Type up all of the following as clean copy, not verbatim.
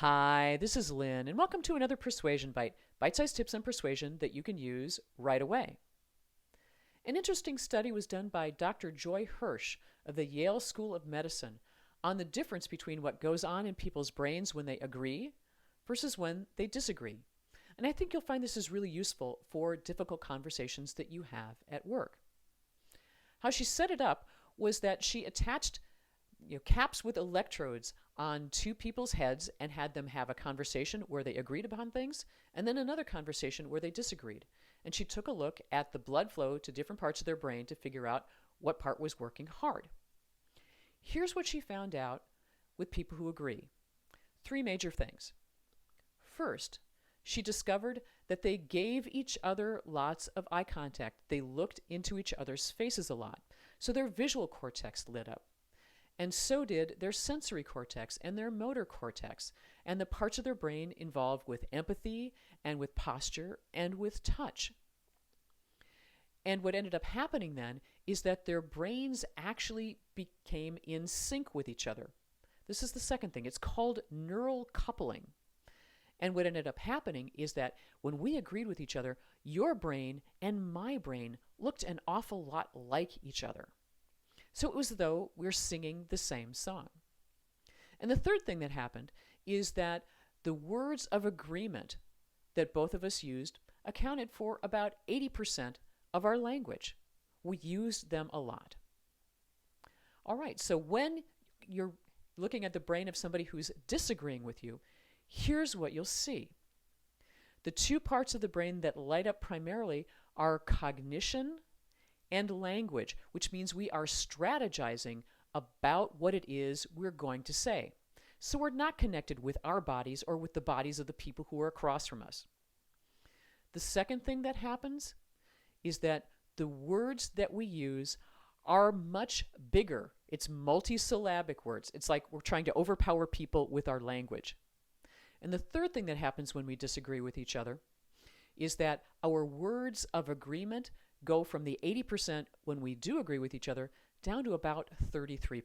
Hi, this is Lynn, and welcome to another Persuasion Bite, bite-sized tips on persuasion that you can use right away. An interesting study was done by Dr. Joy Hirsch of the Yale School of Medicine on the difference between what goes on in people's brains when they agree versus when they disagree. And I think you'll find this is really useful for difficult conversations that you have at work. How she set it up was that she attached caps with electrodes on two people's heads and had them have a conversation where they agreed upon things, and then another conversation where they disagreed. And she took a look at the blood flow to different parts of their brain to figure out what part was working hard. Here's what she found out with people who agree. Three major things. First, she discovered that they gave each other lots of eye contact. They looked into each other's faces a lot. So their visual cortex lit up. And so did their sensory cortex and their motor cortex, and the parts of their brain involved with empathy and with posture and with touch. And what ended up happening then is that their brains actually became in sync with each other. This is the second thing. It's called neural coupling. And what ended up happening is that when we agreed with each other, your brain and my brain looked an awful lot like each other. So it was as though we're singing the same song. And the third thing that happened is that the words of agreement that both of us used accounted for about 80% of our language. We used them a lot. All right, so when you're looking at the brain of somebody who's disagreeing with you, here's what you'll see. The two parts of the brain that light up primarily are cognition and language, which means we are strategizing about what it is we're going to say. So we're not connected with our bodies or with the bodies of the people who are across from us. The second thing that happens is that the words that we use are much bigger. It's multisyllabic words. It's like we're trying to overpower people with our language. And the third thing that happens when we disagree with each other is that our words of agreement go from the 80% when we do agree with each other down to about 33%.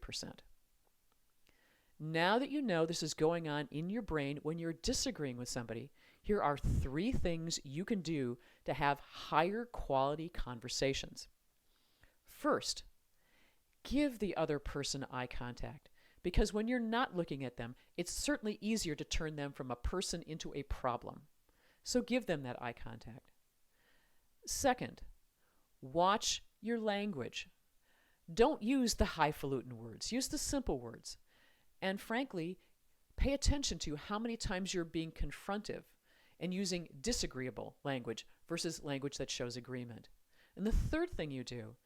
Now that you know this is going on in your brain when you're disagreeing with somebody, here are three things you can do to have higher quality conversations. First, give the other person eye contact, because when you're not looking at them, it's certainly easier to turn them from a person into a problem. So give them that eye contact. Second, watch your language. Don't use the highfalutin words. Use the simple words. And frankly, pay attention to how many times you're being confrontive and using disagreeable language versus language that shows agreement. And the third thing you do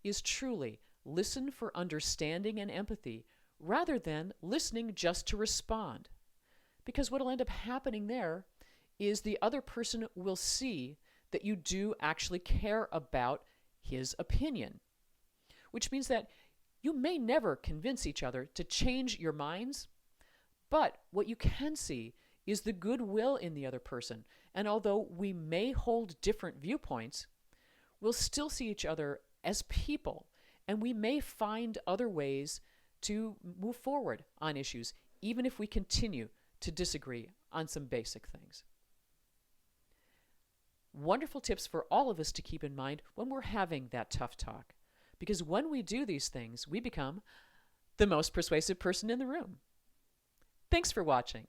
is truly listen for understanding and empathy rather than listening just to respond. Because what will end up happening there is the other person will see that you do actually care about his opinion, which means that you may never convince each other to change your minds, but what you can see is the goodwill in the other person. And although we may hold different viewpoints, we'll still see each other as people, and we may find other ways to move forward on issues, even if we continue to disagree on some basic things. Wonderful tips for all of us to keep in mind when we're having that tough talk. Because when we do these things, we become the most persuasive person in the room. Thanks for watching.